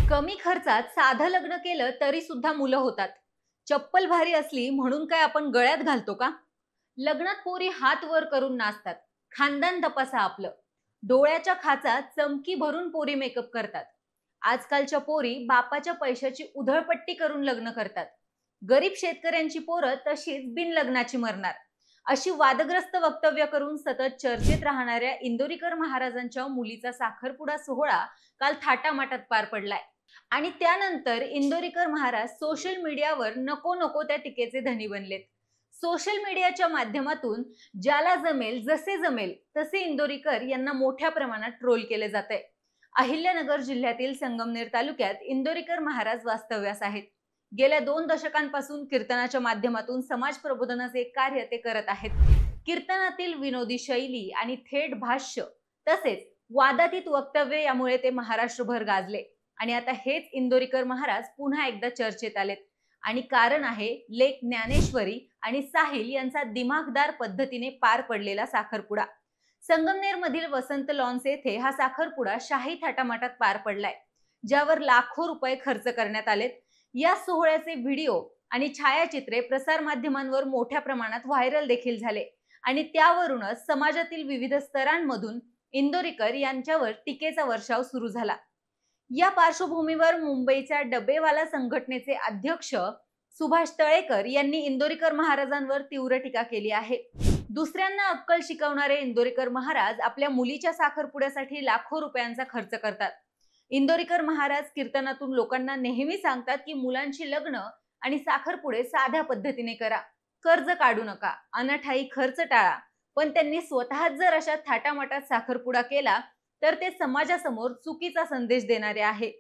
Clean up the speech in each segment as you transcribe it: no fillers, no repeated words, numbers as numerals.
कमी खर्चात साधं लग्न केलं तरी सुद्धा मुलं होतात. चप्पल भारी असली म्हणून काय आपण गळ्यात घालतो का? लग्नात पोरी हात वर करून नाचतात. खानदान तपासा आपलं. डोळ्याच्या खाचा चमकी भरून पोरी मेकअप करतात. आजकालच्या पोरी बापाच्या पैशाची उधळपट्टी करून लग्न करतात. गरीब शेतकऱ्यांची पोरं तशीच बिन लग्नाची मरणार. अशी वादग्रस्त वक्तव्य करून सतत चर्चेत राहणाऱ्या इंदोरीकर महाराजांच्या मुलीचा साखरपुडा सोहळा काल थाटामाटात पार पडलाय. आणि त्यानंतर इंदोरीकर महाराज सोशल मीडियावर नको नको त्या टीकेचे धनी बनलेत. सोशल मीडियाच्या माध्यमातून ज्याला जमेल जसे जमेल तसे इंदोरीकर यांना मोठ्या प्रमाणात ट्रोल केले जाते. अहिल्यानगर जिल्ह्यातील संगमनेर तालुक्यात इंदोरीकर महाराज वास्तव्यास आहेत. गेल्या 2 दशकांपासून कीर्तनाच्या माध्यमातून समाज प्रबोधनाचे कार्य ते करत आहेत. कीर्तनातील विनोदी शैली आणि थेट भाष्य तसेच वादातीत वक्तव्य यामुळे ते महाराष्ट्रभर गाजले. आणि आता हेच इंदोरीकर महाराज पुन्हा एकदा चर्चेत आलेत. आणि कारण आहे लेक ज्ञानेश्वरी आणि साहिल यांचा दिमागदार पद्धतीने पार पडलेला साखरपुडा. संगमनेर मधील वसंत लॉन्स येथे हा साखरपुडा शाही थाटामाटात पार पडलाय, ज्यावर लाखो रुपये खर्च करण्यात आलेत. या सोहळ्याचे व्हिडिओ आणि छायाचित्रे प्रसार माध्यमांवर मोठ्या प्रमाणात व्हायरल देखील झाले आणि त्यावरूनच समाजातील विविध स्तरांमधून इंदोरीकर यांच्यावर टीकेचा वर्षाव सुरू झाला. या पार्श्वभूमीवर मुंबईच्या डबेवाला संघटनेचे अध्यक्ष सुभाष तळेकर यांनी इंदोरीकर महाराजांवर तीव्र टीका केली आहे. दुसऱ्यांना अक्कल शिकवणारे इंदोरीकर महाराज आपल्या मुलीच्या साखरपुड्यासाठी लाखो रुपयांचा खर्च करतात. इंदोरीकर महाराज कीर्तनातून लोकांना नेहमी सांगतात की मुलांची लग्न आणि साखरपुडे साध्या पद्धतीने करा, कर्ज काढू नका, अनाठाई खर्च टाळा. पण त्यांनी स्वतःच जर अशा थाटामाटात साखरपुडा केला तर ते समाजासमोर चुकीचा संदेश देणारे आहे.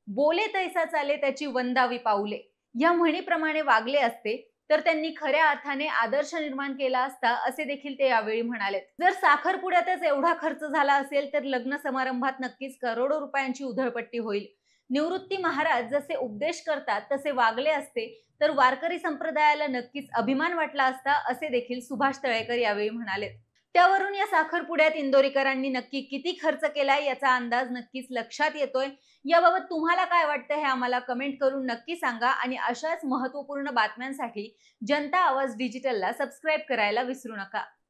बोले तैसा चाले त्याची वंदावी पाऊले या म्हणीप्रमाणे वागले असते तर त्यांनी खऱ्या अर्थाने आदर्श निर्माण केला असता, असे देखील ते यावेळी म्हणालेत. जर साखरपुड्यातच एवढा खर्च झाला असेल तर लग्न समारंभात नक्कीच करोडो रुपयांची उधळपट्टी होईल. निवृत्ती महाराज जसे उपदेश करतात तसे वागले असते तर वारकरी संप्रदायाला नक्कीच अभिमान वाटला असता, असे देखील सुभाष तळेकर यावेळी म्हणालेत. त्यावरून या साखरपुड्यात इंदोरीकरांनी नक्की किती खर्च केलाय याचा अंदाज नक्कीच लक्षात येतोय. याबाबत तुम्हाला काय वाटतं हे आम्हाला कमेंट करून नक्की सांगा आणि अशाच महत्त्वपूर्ण बातम्यांसाठी जनता आवाज डिजिटलला सबस्क्राईब करायला विसरू नका.